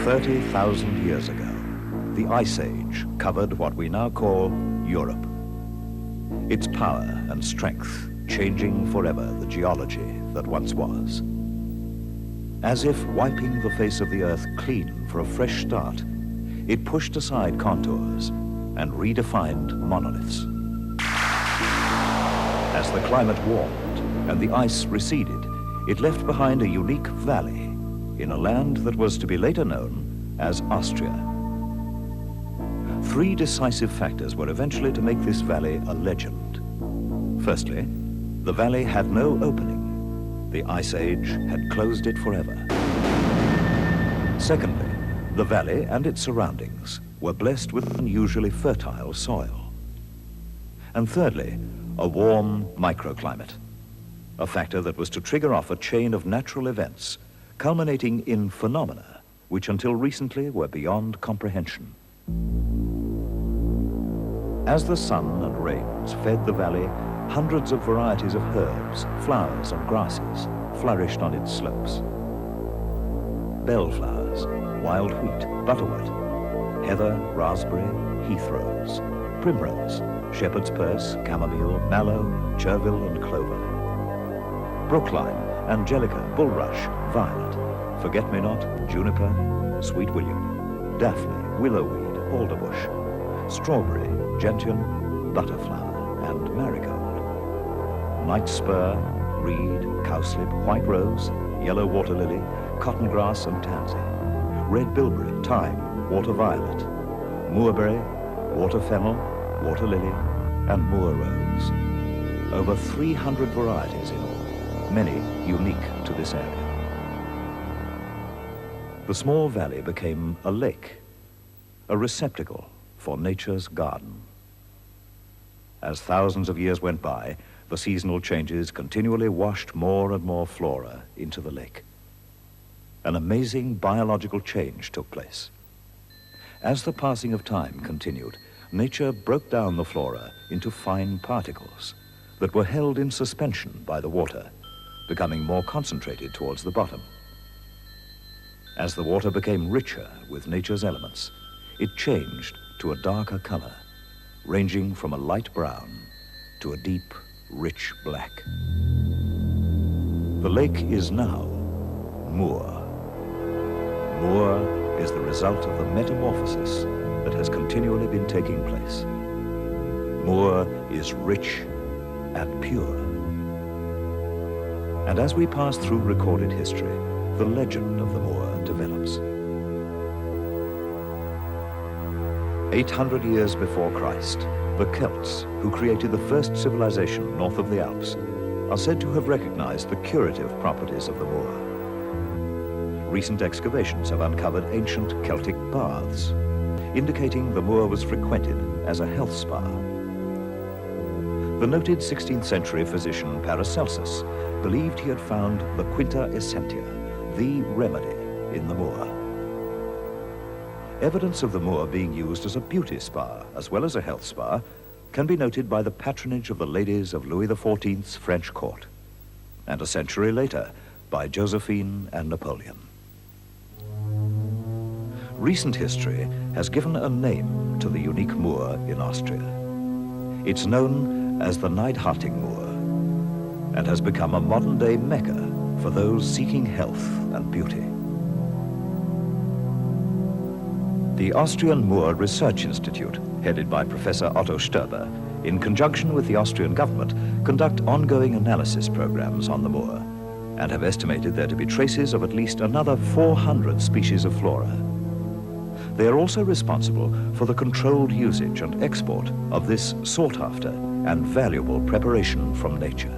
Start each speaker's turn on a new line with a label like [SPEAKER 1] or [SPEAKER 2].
[SPEAKER 1] 30,000 years ago, the Ice Age covered what we now call Europe. Its power and strength changing forever the geology that once was. As if wiping the face of the Earth clean for a fresh start, it pushed aside contours and redefined monoliths. As the climate warmed and the ice receded, it left behind a unique valley in a land that was to be later known as Austria. Three decisive factors were eventually to make this valley a legend. Firstly, the valley had no opening. The Ice Age had closed it forever. Secondly, the valley and its surroundings were blessed with unusually fertile soil. And thirdly, a warm microclimate, a factor that was to trigger off a chain of natural events, culminating in phenomena which until recently were beyond comprehension. As the sun and rains fed the valley, hundreds of varieties of herbs, flowers, and grasses flourished on its slopes. Bellflowers, wild wheat, butterwort, heather, raspberry, heath rose, primrose, shepherd's purse, chamomile, mallow, chervil, and clover. Brookline, angelica, bulrush, violet, forget-me-not, juniper, sweet william, daphne, willowweed, alderbush, strawberry, gentian, butterflower, and marigold. Night spur, reed, cowslip, white rose, yellow water lily, cotton grass, and tansy. Red bilberry, thyme, water violet, moorberry, water fennel, water lily, and moor rose. Over 300 varieties in all, many unique to this area. The small valley became a lake, a receptacle for nature's garden. As thousands of years went by, the seasonal changes continually washed more and more flora into the lake. An amazing biological change took place. As the passing of time continued, nature broke down the flora into fine particles that were held in suspension by the water, becoming more concentrated towards the bottom. As the water became richer with nature's elements, it changed to a darker color, ranging from a light brown to a deep, rich black. The lake is now Moor. Moor is the result of the metamorphosis that has continually been taking place. Moor is rich and pure. And as we pass through recorded history, the legend of the Moor develops. 800 years before Christ, the Celts, who created the first civilization north of the Alps, are said to have recognized the curative properties of the Moor. Recent excavations have uncovered ancient Celtic baths, indicating the Moor was frequented as a health spa. The noted 16th century physician Paracelsus believed he had found the Quinta Essentia, the remedy in the Moor. Evidence of the Moor being used as a beauty spa as well as a health spa can be noted by the patronage of the ladies of Louis XIV's French court, and a century later by Josephine and Napoleon. Recent history has given a name to the unique Moor in Austria. It's known as the Neidharting Moor and has become a modern-day Mecca for those seeking health and beauty. The Austrian Moor Research Institute, headed by Professor Otto Stoeber, in conjunction with the Austrian government, conduct ongoing analysis programs on the Moor and have estimated there to be traces of at least another 400 species of flora. They are also responsible for the controlled usage and export of this sought-after and valuable preparation from nature.